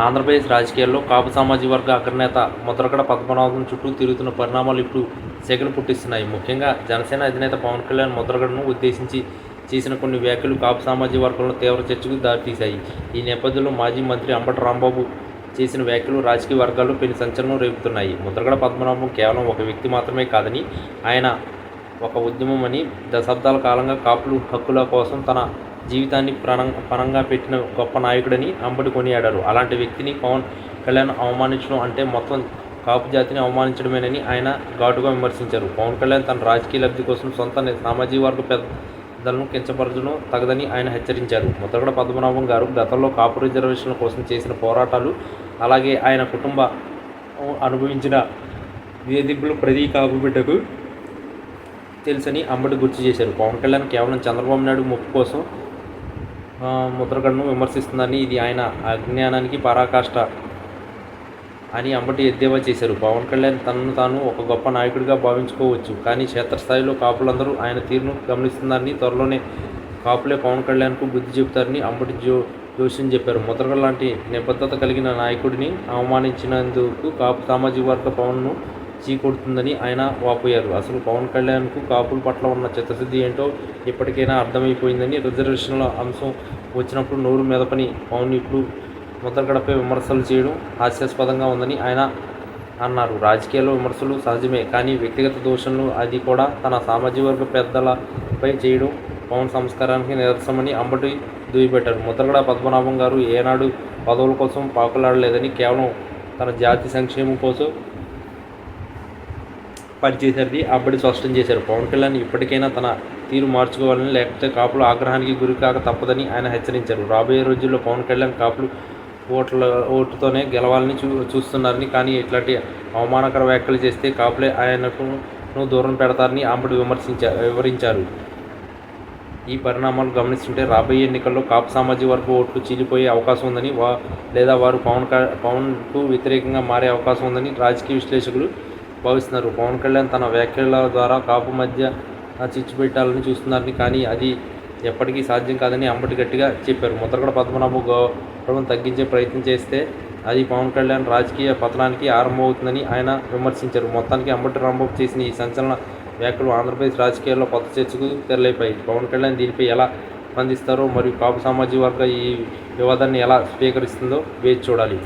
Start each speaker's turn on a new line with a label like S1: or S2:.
S1: ఆంధ్రప్రదేశ్ రాజకీయాల్లో కాపు సామాజిక వర్గ అగ్రనేత ముద్రగడ పద్మనాభం చుట్టూ తిరుగుతున్న పరిణామాలు ఇప్పుడు సెగలు పుట్టిస్తున్నాయి. ముఖ్యంగా జనసేన అధినేత పవన్ కళ్యాణ్ ముద్రగడను ఉద్దేశించి చేసిన కొన్ని వ్యాఖ్యలు కాపు సామాజిక వర్గంలో తీవ్ర చర్చకు దారితీశాయి. ఈ నేపథ్యంలో మాజీ మంత్రి అంబటి రాంబాబు చేసిన వ్యాఖ్యలు రాజకీయ వర్గాల్లో పెను సంచలనం రేపుతున్నాయి. ముద్రగడ పద్మనాభం కేవలం ఒక వ్యక్తి మాత్రమే కాదని, ఆయన ఒక ఉద్యమం అని, దశాబ్దాల కాలంగా కాపుల హక్కుల కోసం తన జీవితాన్ని పణంగా పెట్టిన గొప్ప నాయకుడని అంబటి కొనియాడారు. అలాంటి వ్యక్తిని పవన్ కళ్యాణ్ అవమానించడం అంటే మొత్తం కాపు జాతిని అవమానించడమేనని ఆయన ఘాటుగా విమర్శించారు. పవన్ కళ్యాణ్ తన రాజకీయ లబ్ధి కోసం సొంత సామాజిక వర్గ పెద్దలను కించపరచడం తగదని ఆయన హెచ్చరించారు. ముద్రగడ పద్మనాభం గారు గతంలో కాపు రిజర్వేషన్ల కోసం చేసిన పోరాటాలు, అలాగే ఆయన కుటుంబం అనుభవించిన వేధింపులు ప్రతి కాపు బిడ్డకు తెలుసని అంబటి గుర్తు చేశారు. పవన్ కళ్యాణ్ కేవలం చంద్రబాబు నాయుడు ముప్పు కోసం ముద్రగడను విమర్శిస్తుందని, ఇది ఆయన అజ్ఞానానికి పరాకాష్ట అని అంబటి ఎద్దేవా చేశారు. పవన్ కళ్యాణ్ తనను తాను ఒక గొప్ప నాయకుడిగా భావించుకోవచ్చు, కానీ క్షేత్రస్థాయిలో కాపులందరూ ఆయన తీరును గమనిస్తున్నారని, త్వరలోనే కాపులే పవన్ కళ్యాణ్కు బుద్ధి చెబుతారని అంబటి జోస్యం చెప్పారు. ముద్రగడ లాంటి నిబద్ధత కలిగిన నాయకుడిని అవమానించినందుకు కాపు సామాజిక వర్గ పవన్ను చీకొడుతుందని ఆయన వాపోయారు. అసలు పవన్ కళ్యాణ్కు కాపుల పట్ల ఉన్న చిత్తశుద్ధి ఏంటో ఇప్పటికైనా అర్థమైపోయిందని, రిజర్వేషన్ల అంశం వచ్చినప్పుడు నోరు మెదపని పవన్ ఇప్పుడు ముద్రగడపై విమర్శలు చేయడం హాస్యాస్పదంగా ఉందని ఆయన అన్నారు. రాజకీయాల్లో విమర్శలు సహజమే, కానీ వ్యక్తిగత దోషణలు, అది కూడా తన సామాజిక వర్గ పెద్దలపై చేయడం పవన్ సంస్కారానికి నిదర్శనమని అంబటి దుయ్యబట్టారు. ముద్రగడ పద్మనాభం గారు ఏనాడు పదవుల కోసం పాకులాడలేదని, కేవలం తన జాతి సంక్షేమం కోసం పనిచేశారని అంబటి స్పష్టం చేశారు. పవన్ కళ్యాణ్ ఇప్పటికైనా తన తీరు మార్చుకోవాలని, లేకపోతే కాపుల ఆగ్రహానికి గురికాక తప్పదని ఆయన హెచ్చరించారు. రాబోయే రోజుల్లో పవన్ కళ్యాణ్ కాపులు ఓటుతోనే గెలవాలని చూస్తున్నారని, కానీ ఇట్లాంటి అవమానకర వ్యాఖ్యలు చేస్తే కాపులే ఆయనకు దూరం పెడతారని అంబటి వివరించారు. ఈ పరిణామాలు గమనిస్తుంటే రాబోయే ఎన్నికల్లో కాపు సామాజిక వర్గ ఓట్లు చీలిపోయే అవకాశం ఉందని, లేదా వారు పవన్కు వ్యతిరేకంగా మారే అవకాశం ఉందని రాజకీయ విశ్లేషకులు భావిస్తున్నారు. పవన్ కళ్యాణ్ తన వ్యాఖ్యల ద్వారా కాపు మధ్య చిచ్చు పెట్టాలని చూస్తున్నారని, కానీ అది ఎప్పటికీ సాధ్యం కాదని అంబటి గట్టిగా చెప్పారు. ముద్రగడ పద్మనాభం గౌరవం తగ్గించే ప్రయత్నం చేస్తే అది పవన్ కళ్యాణ్ రాజకీయ పతనానికి ఆరంభమవుతుందని ఆయన విమర్శించారు. మొత్తానికి అంబటి రాంబాబు చేసిన ఈ సంచలన వ్యాఖ్యలు ఆంధ్రప్రదేశ్ రాజకీయాల్లో కొత్త చర్చకు తెరలేపాయి. పవన్ కళ్యాణ్ దీనిపై ఎలా స్పందిస్తారో, మరియు కాపు సామాజిక వర్గ ఈ వివాదాన్ని ఎలా స్వీకరిస్తుందో వేచి చూడాలి.